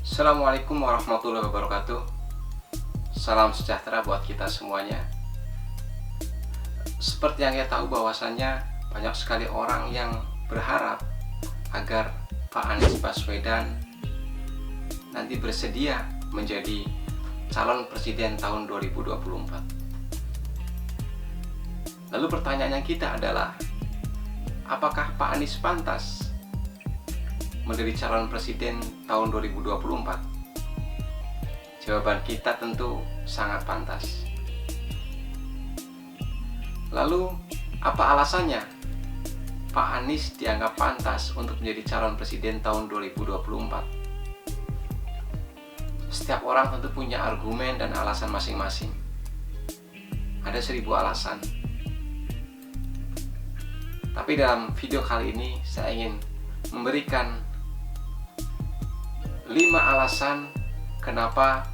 Assalamualaikum warahmatullahi wabarakatuh. Salam sejahtera buat kita semuanya. Seperti yang kita tahu bahwasannya banyak sekali orang yang berharap agar Pak Anies Baswedan nanti bersedia menjadi calon presiden tahun 2024. Lalu pertanyaannya kita adalah, apakah Pak Anies pantas menjadi calon presiden tahun 2024? Jawaban kita tentu sangat pantas. Lalu, apa alasannya Pak Anies dianggap pantas untuk menjadi calon presiden tahun 2024? Setiap orang tentu punya argumen dan alasan masing-masing. Ada 1000 alasan. Tapi dalam video kali ini saya ingin memberikan 5 alasan kenapa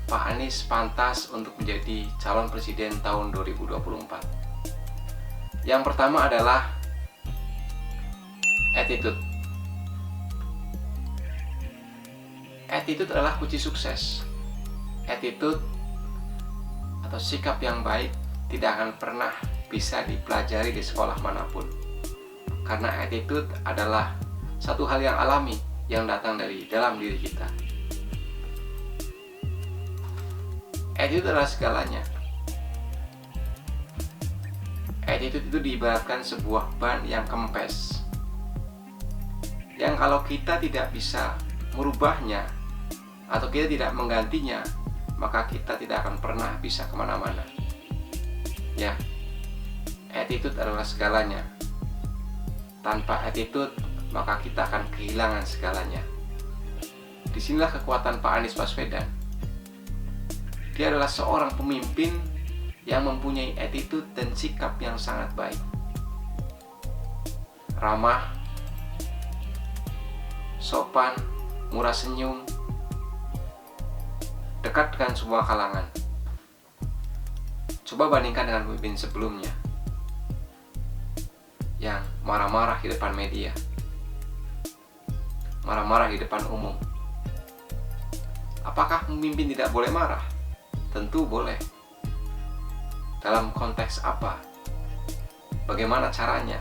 Pak Anies pantas untuk menjadi calon presiden tahun 2024. Yang pertama adalah attitude. Attitude adalah kunci sukses. Attitude atau sikap yang baik tidak akan pernah bisa dipelajari di sekolah manapun. Karena attitude adalah satu hal yang alami yang datang dari dalam diri kita. Attitude adalah segalanya. Attitude itu diibaratkan sebuah ban yang kempes, yang kalau kita tidak bisa merubahnya atau kita tidak menggantinya, maka kita tidak akan pernah bisa kemana-mana. Ya, attitude adalah segalanya. Tanpa attitude, maka kita akan kehilangan segalanya. Disinilah kekuatan Pak Anies Baswedan. Dia adalah seorang pemimpin yang mempunyai attitude dan sikap yang sangat baik. Ramah, sopan, murah senyum, dekat dengan semua kalangan. Coba bandingkan dengan pemimpin sebelumnya yang marah-marah di depan media, marah-marah di depan umum. Apakah pemimpin tidak boleh marah? Tentu boleh. Dalam konteks apa? Bagaimana caranya?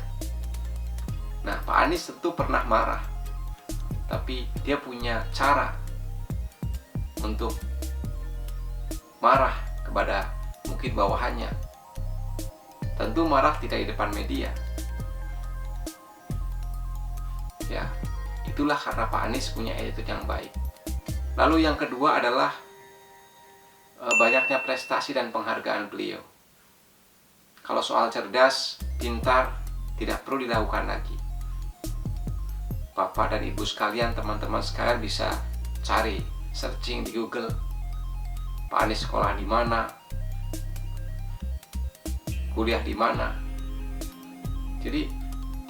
Nah, Pak Anies tentu pernah marah, tapi dia punya cara untuk marah kepada mungkin bawahannya. Tentu marah tidak di depan media. Ya, itulah karena Pak Anies punya attitude yang baik. Lalu yang kedua adalah banyaknya prestasi dan penghargaan beliau. Kalau soal cerdas, pintar, tidak perlu dilakukan lagi. Bapak dan Ibu sekalian, teman-teman sekalian bisa cari, searching di Google, Pak Anies sekolah di mana, kuliah di mana. Jadi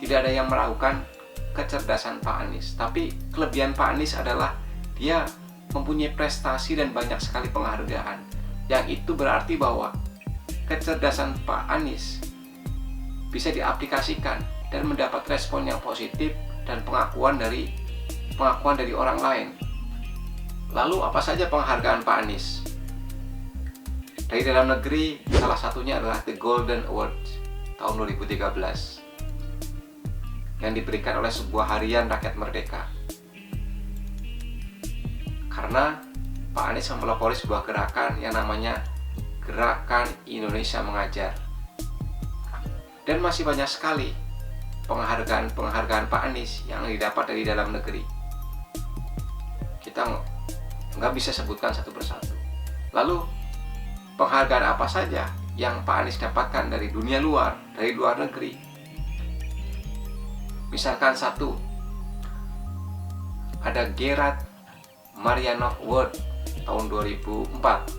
tidak ada yang meragukan kecerdasan Pak Anies. Tapi kelebihan Pak Anies adalah dia mempunyai prestasi dan banyak sekali penghargaan. Yang itu berarti bahwa kecerdasan Pak Anies bisa diaplikasikan dan mendapat respon yang positif dan pengakuan dari orang lain. Lalu apa saja penghargaan Pak Anies? Dari dalam negeri, salah satunya adalah The Golden Award tahun 2013 yang diberikan oleh sebuah harian rakyat merdeka. Karena Pak Anies mempelopori sebuah gerakan yang namanya Gerakan Indonesia Mengajar. Dan masih banyak sekali penghargaan Pak Anies yang didapat dari dalam negeri. Kita nggak bisa sebutkan satu persatu. Lalu penghargaan apa saja yang Pak Anies dapatkan dari dunia luar, dari luar negeri? Misalkan satu, ada Gerard Mariano Award tahun 2004.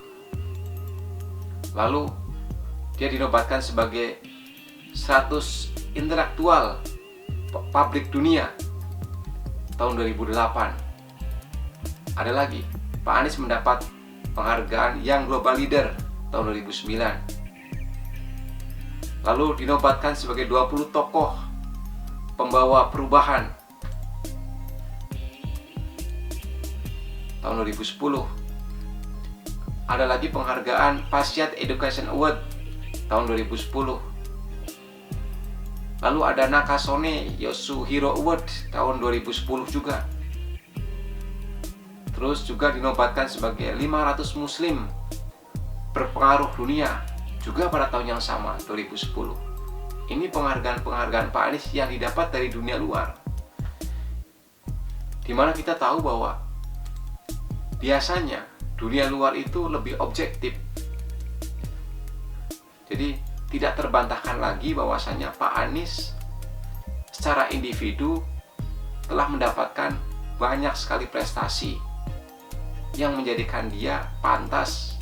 Lalu dia dinobatkan sebagai 100 intelektual publik dunia tahun 2008. Ada lagi, Pak Anies mendapat penghargaan Young Global Leader tahun 2009. Lalu dinobatkan sebagai 20 tokoh pembawa perubahan tahun 2010. Ada lagi penghargaan Pasiat Education Award tahun 2010. Lalu ada Nakasone Yosuhiro Award tahun 2010 juga. Terus juga dinobatkan sebagai 500 muslim berpengaruh dunia juga pada tahun yang sama, 2010. Ini penghargaan-penghargaan Pak Anies yang didapat dari dunia luar, dimana kita tahu bahwa biasanya dunia luar itu lebih objektif. Jadi tidak terbantahkan lagi bahwasanya Pak Anies secara individu telah mendapatkan banyak sekali prestasi yang menjadikan dia pantas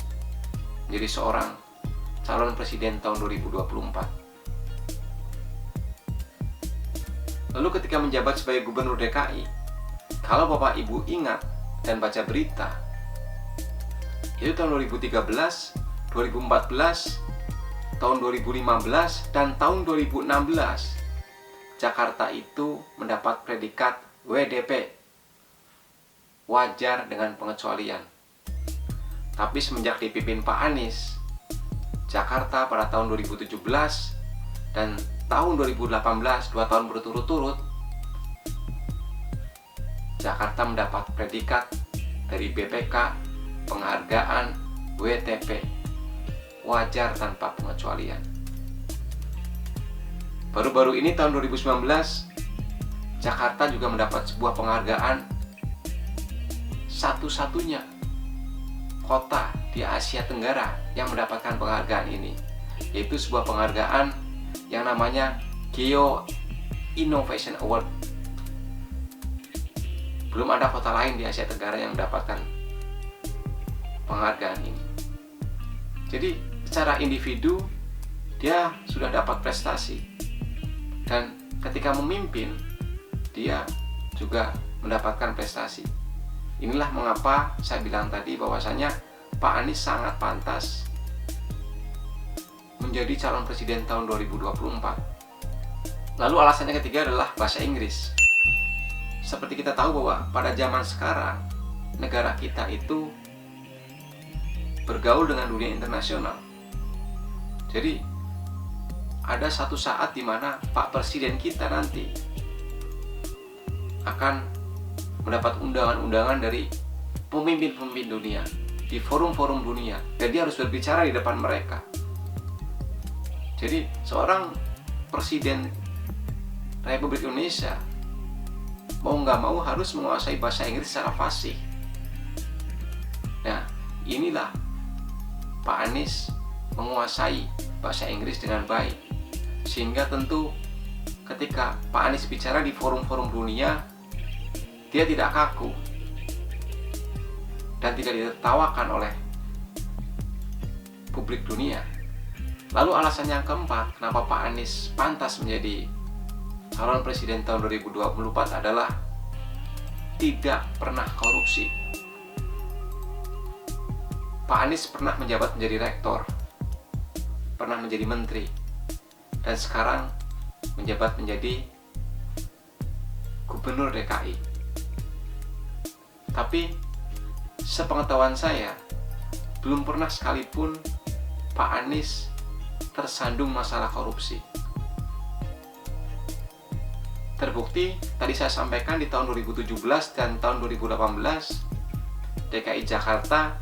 menjadi seorang calon presiden tahun 2024. Lalu ketika menjabat sebagai gubernur DKI, kalau Bapak Ibu ingat dan baca berita, itu tahun 2013, 2014, tahun 2015, dan tahun 2016, Jakarta itu mendapat predikat WDP, wajar dengan pengecualian. Tapi semenjak dipimpin Pak Anies, Jakarta pada tahun 2017 dan tahun 2018, 2 tahun berturut-turut, Jakarta mendapat predikat dari BPK penghargaan WTP, wajar tanpa pengecualian. Baru-baru ini tahun 2019, Jakarta juga mendapat sebuah penghargaan, satu-satunya kota di Asia Tenggara yang mendapatkan penghargaan ini, yaitu sebuah penghargaan yang namanya Geo Innovation Award. Belum ada kota lain di Asia Tenggara yang mendapatkan penghargaan ini. Jadi secara individu dia sudah dapat prestasi, dan ketika memimpin dia juga mendapatkan prestasi. Inilah mengapa saya bilang tadi bahwasanya Pak Anies sangat pantas menjadi calon presiden tahun 2024. Lalu alasannya ketiga adalah bahasa Inggris. Seperti kita tahu bahwa pada zaman sekarang negara kita itu bergaul dengan dunia internasional. Jadi ada satu saat di mana Pak Presiden kita nanti akan mendapat undangan-undangan dari pemimpin-pemimpin dunia di forum-forum dunia, dan dia harus berbicara di depan mereka. Jadi seorang Presiden Republik Indonesia mau nggak mau harus menguasai bahasa Inggris secara fasih. Nah, inilah Pak Anies menguasai bahasa Inggris dengan baik, sehingga tentu ketika Pak Anies bicara di forum-forum dunia, dia tidak kaku dan tidak ditertawakan oleh publik dunia. Lalu alasan yang keempat, kenapa Pak Anies pantas menjadi calon presiden tahun 2024 adalah tidak pernah korupsi. Pak Anies pernah menjabat menjadi rektor, pernah menjadi menteri, dan sekarang menjabat menjadi gubernur DKI. Tapi sepengetahuan saya, belum pernah sekalipun Pak Anies tersandung masalah korupsi. Terbukti, tadi saya sampaikan di tahun 2017 dan tahun 2018, DKI Jakarta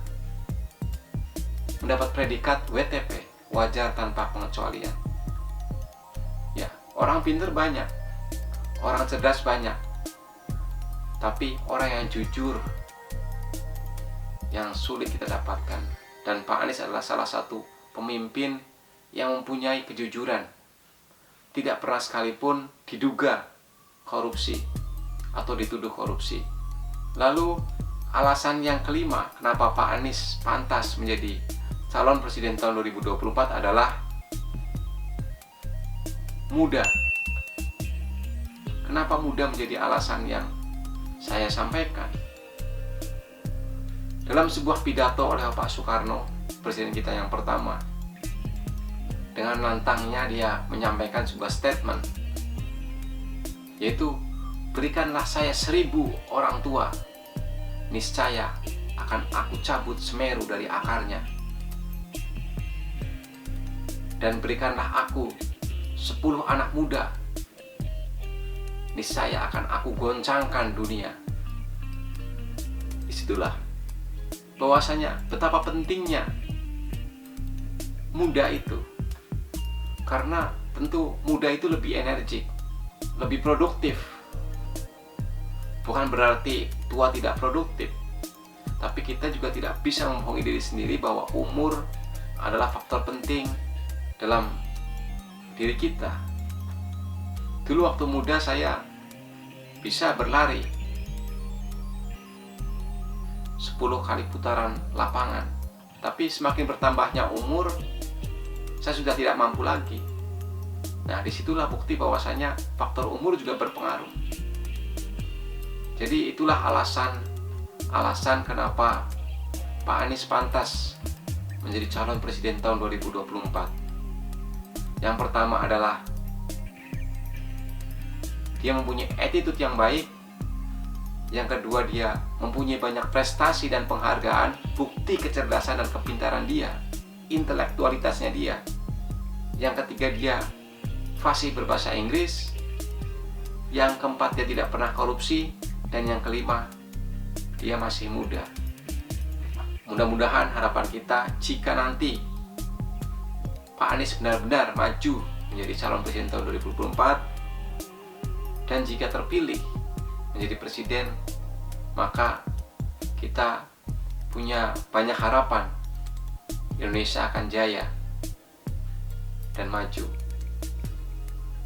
mendapat predikat WTP, wajar tanpa pengecualian. Ya, orang pintar banyak, orang cerdas banyak, tapi orang yang jujur yang sulit kita dapatkan. Dan Pak Anies adalah salah satu pemimpin yang mempunyai kejujuran, tidak pernah sekalipun diduga korupsi atau dituduh korupsi. Lalu alasan yang kelima kenapa Pak Anies pantas menjadi calon presiden tahun 2024 adalah muda. Kenapa muda menjadi alasan yang saya sampaikan? Dalam sebuah pidato oleh Pak Soekarno, presiden kita yang pertama, dengan lantangnya dia menyampaikan sebuah statement, yaitu berikanlah saya 1000 orang tua niscaya akan aku cabut Semeru dari akarnya. Dan berikanlah aku 10 anak muda, niscaya akan aku goncangkan dunia. Disitulah bahwasanya betapa pentingnya muda itu. Karena tentu muda itu lebih energik, lebih produktif. Bukan berarti tua tidak produktif, tapi kita juga tidak bisa membohongi diri sendiri bahwa umur adalah faktor penting dalam diri kita. Dulu waktu muda saya bisa berlari 10 kali putaran lapangan, tapi semakin bertambahnya umur, saya sudah tidak mampu lagi. Nah, disitulah bukti bahwasanya faktor umur juga berpengaruh. Jadi itulah alasan kenapa Pak Anies pantas menjadi calon presiden tahun 2024. Yang pertama adalah dia mempunyai attitude yang baik. Yang kedua, dia mempunyai banyak prestasi dan penghargaan, bukti kecerdasan dan kepintaran dia, intelektualitasnya dia. Yang ketiga, dia fasih berbahasa Inggris. Yang keempat, dia tidak pernah korupsi. Dan yang kelima, dia masih muda. Mudah-mudahan harapan kita, jika nanti Pak Anies benar-benar maju menjadi calon presiden tahun 2024, dan jika terpilih menjadi presiden, maka kita punya banyak harapan Indonesia akan jaya dan maju.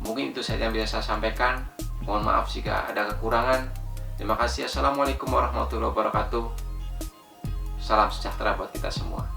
Mungkin itu saja yang bisa saya sampaikan. Mohon maaf jika ada kekurangan. Terima kasih. Assalamualaikum warahmatullahi wabarakatuh. Salam sejahtera buat kita semua.